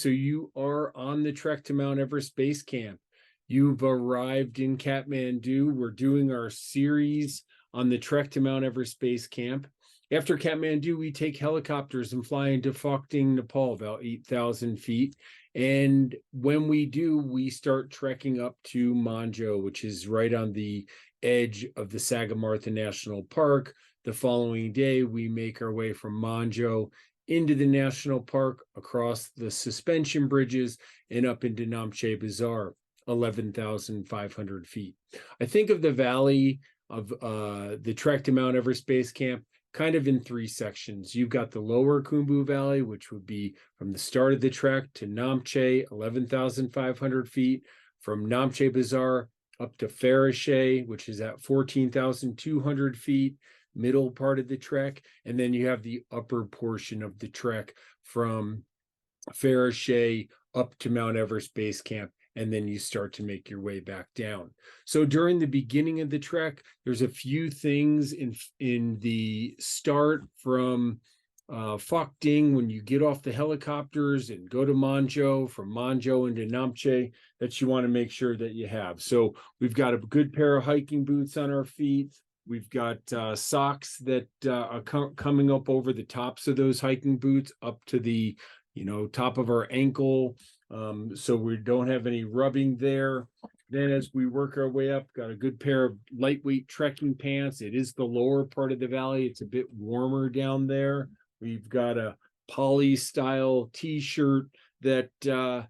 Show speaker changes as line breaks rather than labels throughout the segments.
So you are on the trek to Mount Everest Base Camp. You've arrived in Kathmandu. We're doing our series on the trek to Mount Everest Base Camp. After Kathmandu, we take helicopters and fly into Phokting, Nepal, about 8,000 feet. And when we do, we start trekking up to Monjo, which is right on the edge of the Sagarmatha National Park. The following day, we make our way from Monjo into the national park, across the suspension bridges, and up into Namche Bazaar, 11,500 feet. I think of the valley of the trek to Mount Everest Base Camp kind of in three sections. You've got the Lower Khumbu Valley, which would be from the start of the trek to Namche, 11,500 feet, from Namche Bazaar up to Pheriche, which is at 14,200 feet, middle part of the trek, and then you have the upper portion of the trek from Pheriche up to Mount Everest Base Camp, and then you start to make your way back down. So during the beginning of the trek, there's a few things in the start from Phokting, when you get off the helicopters and go to Monjo, from Monjo into Namche, that you want to make sure that you have. So we've got a good pair of hiking boots on our feet. We've got socks that are coming up over the tops of those hiking boots up to the top of our ankle, so we don't have any rubbing there. Then as we work our way up, got a good pair of lightweight trekking pants. It is the lower part of the valley. It's a bit warmer down there. We've got a poly style t-shirt that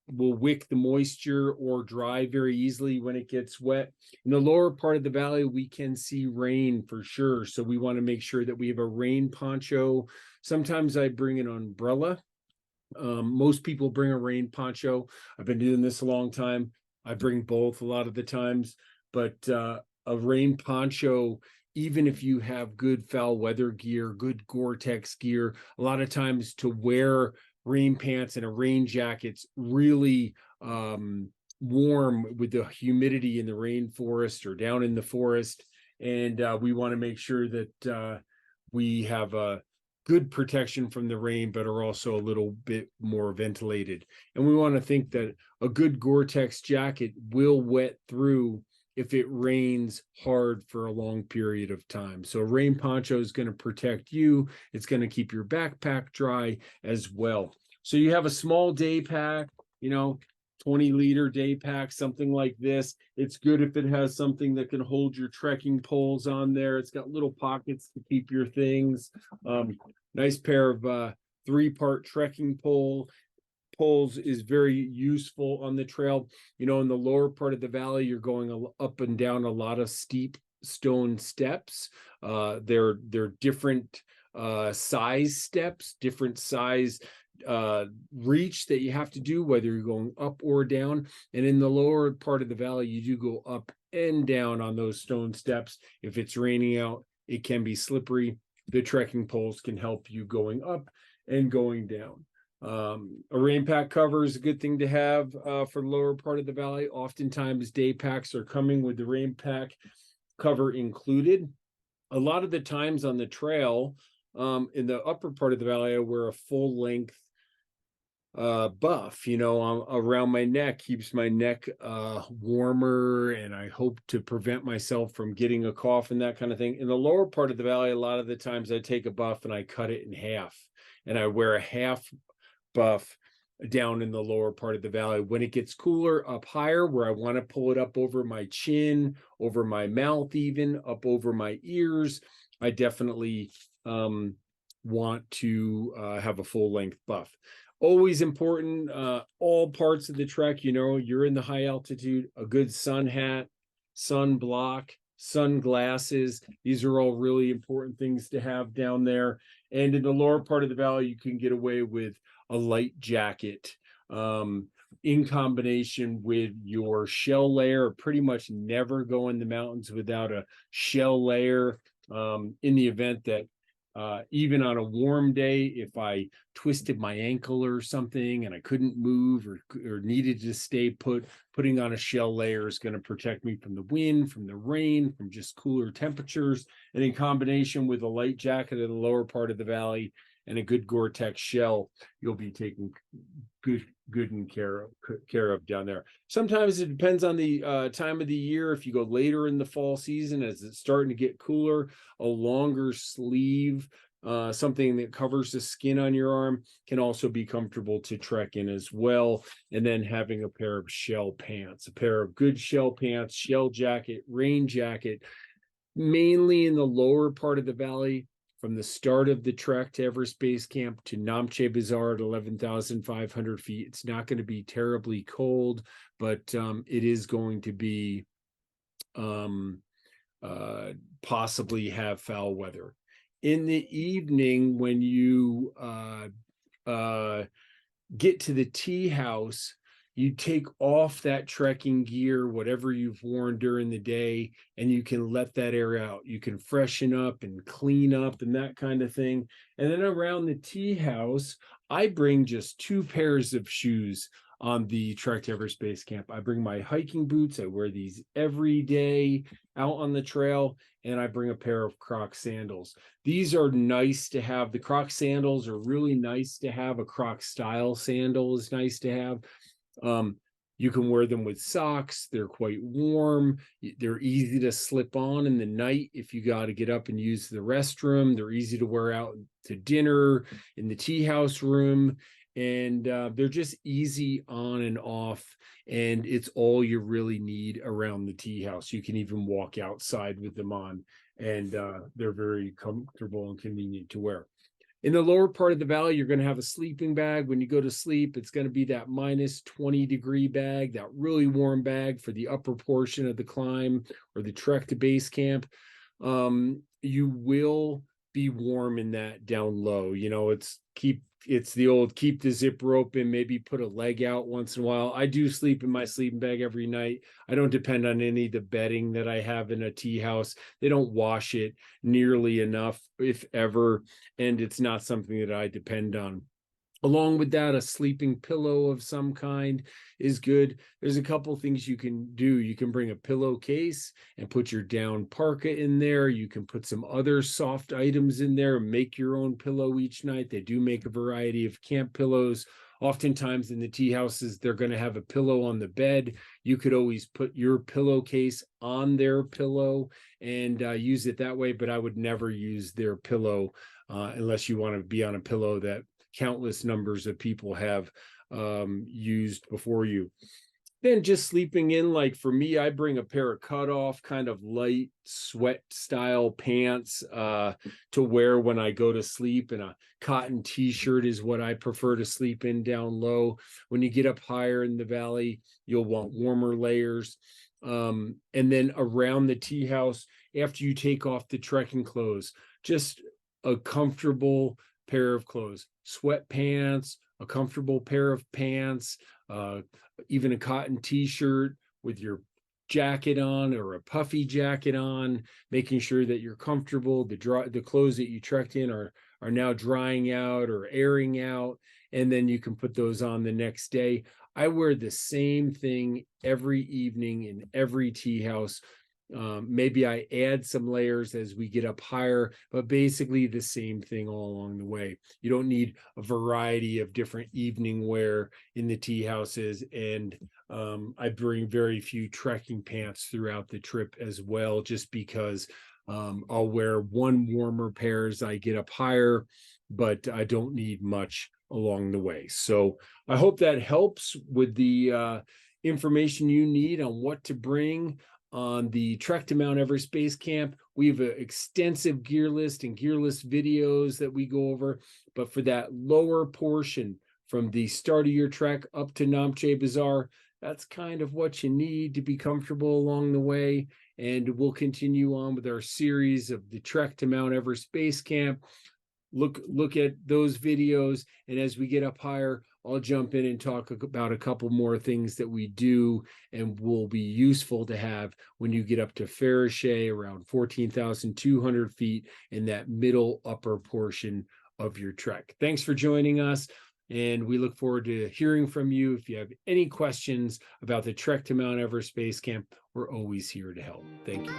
will wick the moisture or dry very easily when it gets wet. In the lower part of the valley, we can see rain for sure. So we want to make sure that we have a rain poncho. Sometimes I bring an umbrella. Most people bring a rain poncho. I've been doing this a long time. I bring both a lot of the times, but a rain poncho, even if you have good foul weather gear, good Gore-Tex gear, a lot of times to wear rain pants and a rain jacket's really warm with the humidity in the rainforest or down in the forest. And we want to make sure that we have a good protection from the rain, but are also a little bit more ventilated. And we want to think that a good Gore-Tex jacket will wet through if it rains hard for a long period of time. So a rain poncho is going to protect you. It's going to keep your backpack dry as well. So you have a small day pack, 20-liter day pack, something like this. It's good if it has something that can hold your trekking poles on there. It's got little pockets to keep your things. Nice pair of 3-part trekking poles is very useful on the trail. In the lower part of the valley, you're going up and down a lot of steep stone steps. They're different size steps, different size reach that you have to do, whether you're going up or down. And in the lower part of the valley, you do go up and down on those stone steps. If it's raining out, it can be slippery. The trekking poles can help you going up and going down. A rain pack cover is a good thing to have for the lower part of the valley. Oftentimes day packs are coming with the rain pack cover included. A lot of the times on the trail, in the upper part of the valley, I wear a full length buff, around my neck, keeps my neck warmer, and I hope to prevent myself from getting a cough and that kind of thing. In the lower part of the valley, a lot of the times I take a buff and I cut it in half, and I wear a half buff down in the lower part of the valley. When it gets cooler up higher, where I want to pull it up over my chin, over my mouth, even up over my ears, I definitely want to have a full length buff. Always important, all parts of the trek, you're in the high altitude, a good sun hat, sun block, sunglasses. These are all really important things to have down there. And in the lower part of the valley, you can get away with a light jacket in combination with your shell layer. Pretty much never go in the mountains without a shell layer, in the event that even on a warm day, if I twisted my ankle or something and I couldn't move or needed to stay put, putting on a shell layer is going to protect me from the wind, from the rain, from just cooler temperatures. And in combination with a light jacket in the lower part of the valley, and a good Gore-Tex shell, you'll be taken good and care of down there. Sometimes it depends on the time of the year. If you go later in the fall season, as it's starting to get cooler, a longer sleeve, something that covers the skin on your arm, can also be comfortable to trek in as well. And then having a pair of shell pants, a pair of good shell pants, shell jacket, rain jacket, mainly in the lower part of the valley, from the start of the trek to Everest Base Camp to Namche Bazaar at 11,500 feet. It's not going to be terribly cold, but it is going to be possibly have foul weather. In the evening, when you get to the Teahouse, you take off that trekking gear, whatever you've worn during the day, and you can let that air out. You can freshen up and clean up and that kind of thing. And then around the Teahouse, I bring just 2 pairs of shoes on the trek to Everest Base Camp. I bring my hiking boots. I wear these every day out on the trail, and I bring a pair of Croc sandals. These are nice to have. The Croc sandals are really nice to have. A Croc style sandal is nice to have. You can wear them with socks. They're quite warm. They're easy to slip on in the night if you got to get up and use the restroom. They're easy to wear out to dinner, in the tea house room, and they're just easy on and off, and it's all you really need around the tea house. You can even walk outside with them on, and they're very comfortable and convenient to wear. In the lower part of the valley, you're going to have a sleeping bag. When you go to sleep, it's going to be that minus 20-degree bag, that really warm bag for the upper portion of the climb or the trek to base camp. You will be warm in that down low. You know, it's the old keep the zipper open, maybe put a leg out once in a while. I do sleep in my sleeping bag every night. I don't depend on any of the bedding that I have in a tea house. They don't wash it nearly enough, if ever, and it's not something that I depend on. Along with that, a sleeping pillow of some kind is good. There's a couple things you can do. You can bring a pillowcase and put your down parka in there. You can put some other soft items in there, make your own pillow each night. They do make a variety of camp pillows. Oftentimes in the tea houses, they're going to have a pillow on the bed. You could always put your pillowcase on their pillow and use it that way, but I would never use their pillow unless you want to be on a pillow that countless numbers of people have used before you. Then just sleeping in, like for me, I bring a pair of cutoff kind of light sweat style pants to wear when I go to sleep, and a cotton t-shirt is what I prefer to sleep in down low. When you get up higher in the valley, you'll want warmer layers. And then around the tea house, after you take off the trekking clothes, just a comfortable pair of clothes, sweatpants, a comfortable pair of pants, even a cotton t-shirt with your jacket on or a puffy jacket on, making sure that you're comfortable. The clothes that you trekked in are now drying out or airing out, and then you can put those on the next day. I wear the same thing every evening in every tea house. Maybe I add some layers as we get up higher, but basically the same thing all along the way. You don't need a variety of different evening wear in the tea houses, and I bring very few trekking pants throughout the trip as well, just because I'll wear one warmer pair as I get up higher, but I don't need much along the way. So I hope that helps with the information you need on what to bring on the trek to Mount Everest Base Camp. We have an extensive gear list and gear list videos that we go over, but for that lower portion from the start of your trek up to Namche Bazaar, that's kind of what you need to be comfortable along the way. And we'll continue on with our series of the trek to Mount Everest Base Camp. Look at those videos, and as we get up higher, I'll jump in and talk about a couple more things that we do and will be useful to have when you get up to Pheriche, around 14,200 feet, in that middle upper portion of your trek. Thanks for joining us, and we look forward to hearing from you. If you have any questions about the trek to Mount Everest Base Camp, we're always here to help. Thank you.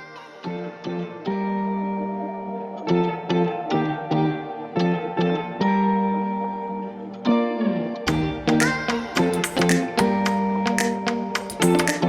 you.